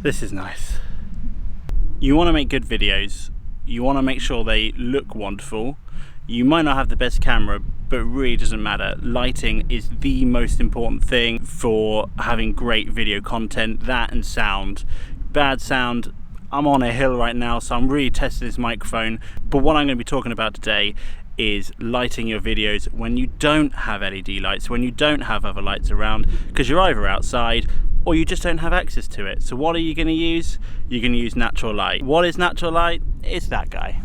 This is nice. You want to make good videos. You want to make sure they look wonderful. You might not have the best camera, but it really doesn't matter. Lighting is the most important thing for having great video content. That and sound. Bad sound. I'm on a hill right now, so I'm really testing this microphone. But what I'm going to be talking about today is lighting your videos when you don't have LED lights, when you don't have other lights around, because you're either outside or you just don't have access to it. So what are you going to use? You're going to use natural light. What is natural light? It's that guy.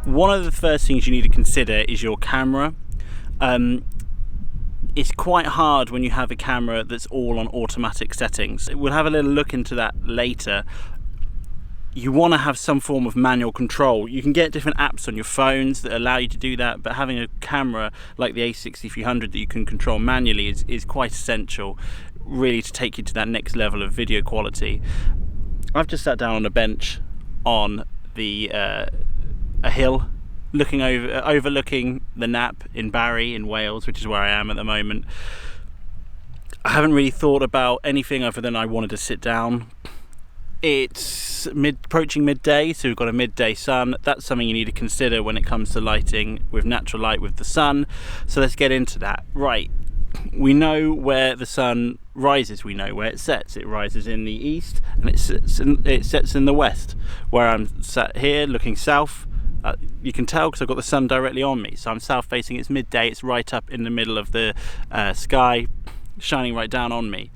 One of the first things you need to consider is your camera. It's quite hard when you have a camera that's all on automatic settings. We'll have a little look into that later. You want to have some form of manual control. You can get different apps on your phones that allow you to do that, but having a camera like the A6300 that you can control manually is quite essential, really, to take you to that next level of video quality. I've just sat down on a bench on a hill, overlooking the Nap in Barry in Wales, which is where I am at the moment. I haven't really thought about anything other than I wanted to sit down. It's approaching midday, so we've got a midday sun. That's something you need to consider when it comes to lighting with natural light with the sun. So let's get into that. Right, we know where the sun rises, we know where it sets. It rises in the east and it sets in the west. Where I'm sat here looking south, you can tell because I've got the sun directly on me. So I'm south facing, it's midday, it's right up in the middle of the sky, shining right down on me.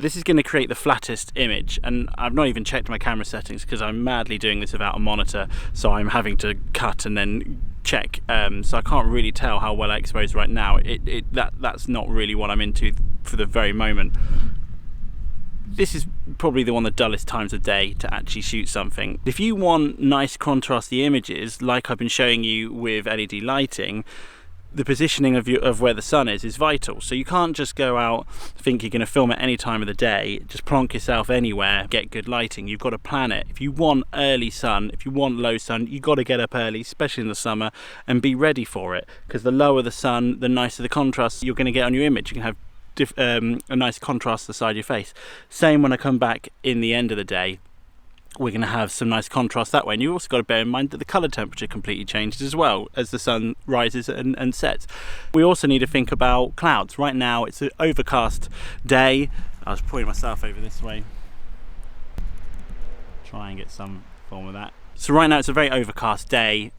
This is going to create the flattest image, and I've not even checked my camera settings because I'm madly doing this without a monitor, so I'm having to cut and then check, so I can't really tell how well I expose right now. That's not really what I'm into for the very moment. This is probably one of the dullest times of day to actually shoot something. If you want nice contrasty images, like I've been showing you with LED lighting, the positioning of where the sun is vital. So you can't just go out, think you're going to film at any time of the day, just plonk yourself anywhere, get good lighting. You've got to plan it. If you want early sun, if you want low sun, you've got to get up early, especially in the summer, and be ready for it. Because the lower the sun, the nicer the contrast you're going to get on your image. You can have a nice contrast to the side of your face. Same when I come back in the end of the day. We're going to have some nice contrast that way, and you've also got to bear in mind that the colour temperature completely changes as well as the sun rises and sets. We also need to think about clouds. Right now it's an overcast day. I was pointing myself over this way, try and get some form of that. So right now it's a very overcast day.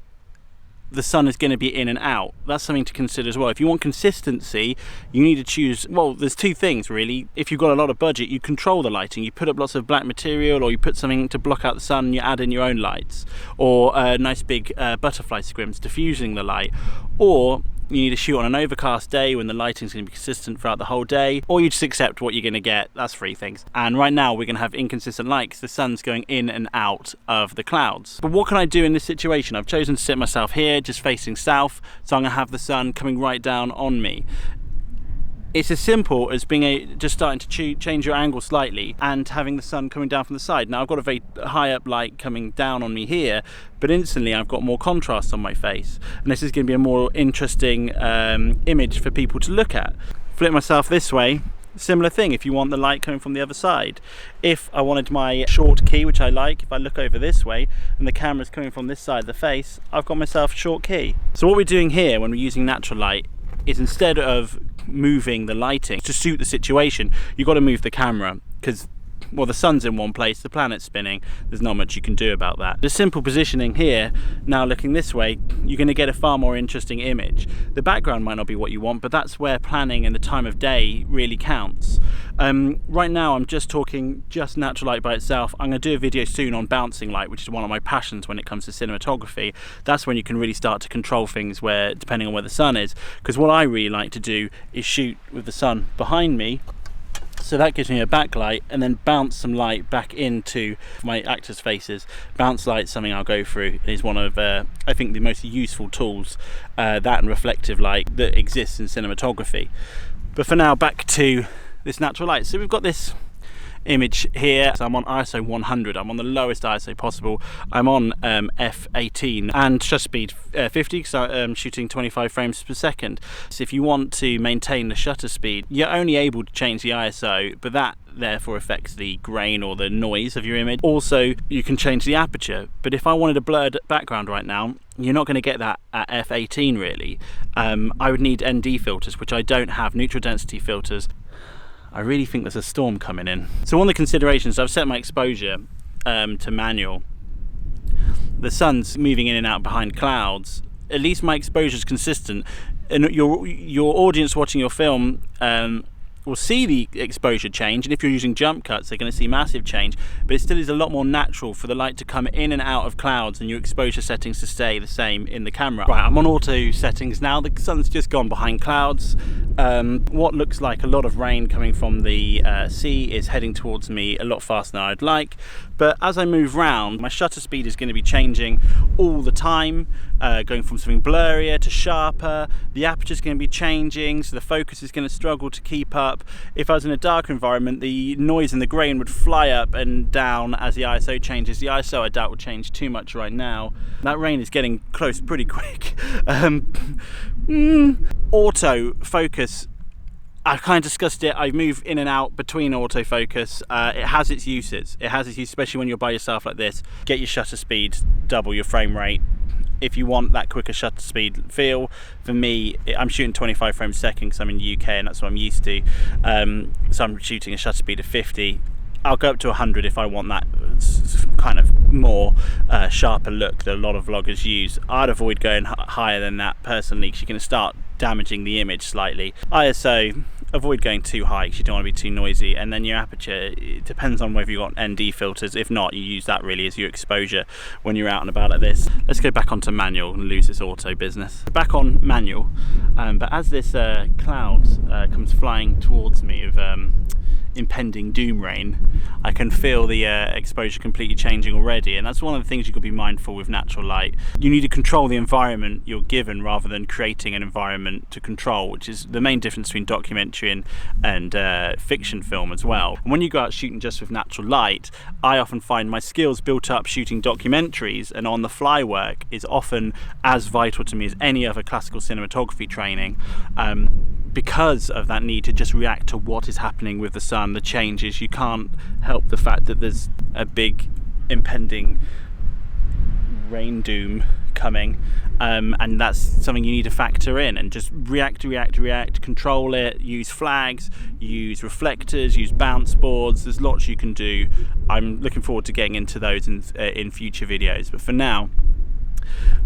The sun is going to be in and out. That's something to consider as well. If you want consistency, you need to choose, well, there's two things really. If you've got a lot of budget, you control the lighting. You put up lots of black material, or you put something to block out the sun and you add in your own lights, or nice big butterfly scrims diffusing the light. Or you need to shoot on an overcast day when the lighting's going to be consistent throughout the whole day, or you just accept what you're going to get. That's three things. And right now we're going to have inconsistent light because the sun's going in and out of the clouds. But what can I do in this situation? I've chosen to sit myself here, just facing south, so I'm going to have the sun coming right down on me. It's as simple as just starting to change your angle slightly and having the sun coming down from the side. Now I've got a very high up light coming down on me here, but instantly I've got more contrast on my face, and this is going to be a more interesting image for people to look at. Flip myself this way, similar thing. If you want the light coming from the other side, if I wanted my short key, which I like, if I look over this way and the camera's coming from this side of the face, I've got myself a short key. So what we're doing here when we're using natural light is, instead of moving the lighting to suit the situation, you've got to move the camera, because, well, the sun's in one place, the planet's spinning, there's not much you can do about that. The simple positioning here, now looking this way, you're going to get a far more interesting image. The background might not be what you want, but that's where planning and the time of day really counts. Right now I'm just talking just natural light by itself. I'm going to do a video soon on bouncing light, which is one of my passions when it comes to cinematography. That's when you can really start to control things, where depending on where the sun is, because what I really like to do is shoot with the sun behind me, so that gives me a backlight, and then bounce some light back into my actors' faces. Bounce light is something I'll go through. It is one of, I think, the most useful tools, that and reflective light, that exists in cinematography. But for now, back to this natural light. So we've got this image here. So I'm on ISO 100, I'm on the lowest ISO possible. I'm on f18 and shutter speed 50 because I'm shooting 25 frames per second. So if you want to maintain the shutter speed, you're only able to change the ISO, but that therefore affects the grain or the noise of your image. Also, you can change the aperture, but if I wanted a blurred background right now, you're not going to get that at f18 really. I would need ND filters, which I don't have, neutral density filters. I really think there's a storm coming in. So one of the considerations, I've set my exposure to manual. The sun's moving in and out behind clouds. At least my exposure is consistent, and your audience watching your film will see the exposure change, and if you're using jump cuts, they're going to see massive change, but it still is a lot more natural for the light to come in and out of clouds and your exposure settings to stay the same in the camera. Right, I'm on auto settings now. The sun's just gone behind clouds. What looks like a lot of rain coming from the sea is heading towards me a lot faster than I'd like, but as I move round, my shutter speed is going to be changing all the time, going from something blurrier to sharper. The aperture is going to be changing, so the focus is going to struggle to keep up. If I was in a darker environment, the noise and the grain would fly up and down as the ISO changes. The ISO I doubt will change too much right now. That rain is getting close pretty quick. Auto focus, I've kind of discussed it. I move in and out between autofocus. It has its uses. It has its use, especially when you're by yourself like this. Get your shutter speed, double your frame rate. If you want that quicker shutter speed feel, for me, I'm shooting 25 frames a second because I'm in the UK and that's what I'm used to. So I'm shooting a shutter speed of 50. I'll go up to 100 if I want that kind of more sharper look that a lot of vloggers use. I'd avoid going higher than that personally because you're going to start damaging the image slightly. ISO, avoid going too high because you don't want to be too noisy, and then your aperture, it depends on whether you've got ND filters. If not, you use that really as your exposure when you're out and about like this. Let's go back onto manual and lose this auto business. Back on manual, but as this cloud comes flying towards me of impending doom rain, I can feel the exposure completely changing already, and that's one of the things you could be mindful with natural light. You need to control the environment you're given rather than creating an environment to control, which is the main difference between documentary and fiction film as well. And when you go out shooting just with natural light, I often find my skills built up shooting documentaries and on the fly work is often as vital to me as any other classical cinematography training. Because of that need to just react to what is happening with the sun, the changes. You can't help the fact that there's a big impending rain doom coming, and that's something you need to factor in and just react, control it, use flags, use reflectors, use bounce boards. There's lots you can do. I'm looking forward to getting into those in future videos, but for now,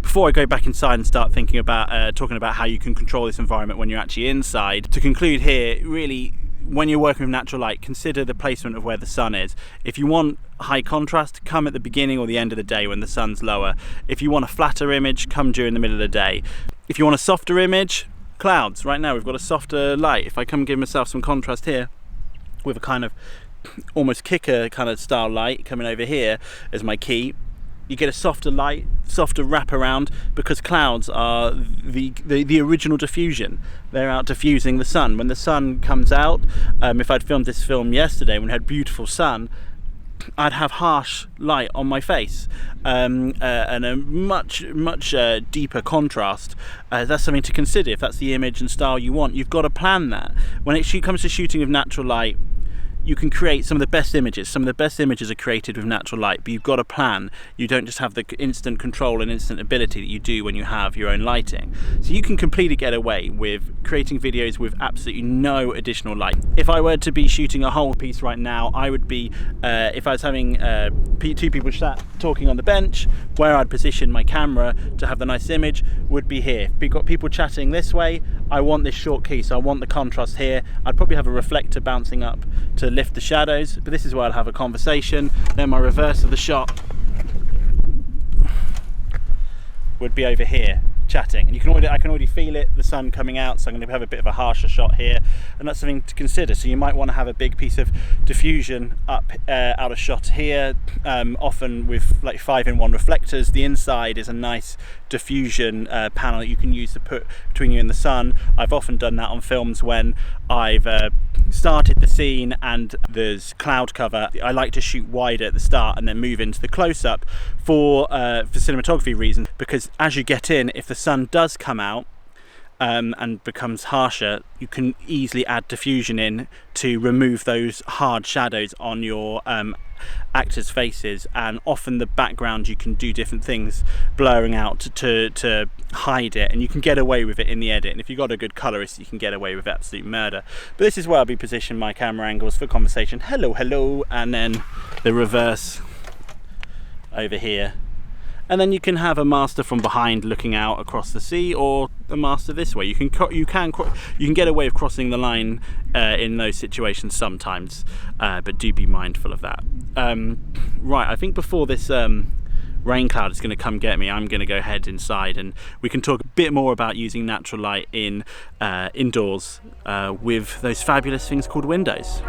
before I go back inside and start thinking about talking about how you can control this environment when you're actually inside, to conclude here, really, when you're working with natural light, consider the placement of where the sun is. If you want high contrast, come at the beginning or the end of the day when the sun's lower. If you want a flatter image, come during the middle of the day. If you want a softer image, clouds. Right now we've got a softer light. If I come give myself some contrast here with a kind of almost kicker kind of style light coming over here as my key, you get a softer light, softer wraparound, because clouds are the original diffusion. They're out diffusing the sun. When the sun comes out, if I'd filmed this film yesterday when we had beautiful sun, I'd have harsh light on my face and a much deeper contrast. That's something to consider if that's the image and style you want. You've got to plan that. When it comes to shooting with natural light, you can create some of the best images. Some of the best images are created with natural light, but you've got to plan. You don't just have the instant control and instant ability that you do when you have your own lighting. So you can completely get away with creating videos with absolutely no additional light. If I were to be shooting a whole piece right now, I would be, if I was having two people talking on the bench, where I'd position my camera to have the nice image would be here. We've got people chatting this way. I want this short key, so I want the contrast here. I'd probably have a reflector bouncing up to lift the shadows, but this is where I'll have a conversation. Then my reverse of the shot would be over here chatting, and I can already feel it, the sun coming out, so I'm going to have a bit of a harsher shot here, and that's something to consider. So you might want to have a big piece of diffusion up out of shot here, often with like 5-in-1 reflectors. The inside is a nice diffusion panel that you can use to put between you and the sun. I've often done that on films when I've started the scene and there's cloud cover, I like to shoot wider at the start and then move into the close-up for cinematography reasons, because as you get in, if the sun does come out and becomes harsher, you can easily add diffusion in to remove those hard shadows on your actors' faces, and often the background you can do different things, blurring out to hide it, and you can get away with it in the edit. And if you've got a good colorist, you can get away with absolute murder. But this is where I'll be positioning my camera angles for conversation. Hello, hello, and then the reverse over here. And then you can have a master from behind looking out across the sea, or a master this way. You can get away with crossing the line in those situations sometimes, but do be mindful of that. Right, I think before this rain cloud is going to come get me, I'm going to go head inside, and we can talk a bit more about using natural light in indoors with those fabulous things called windows.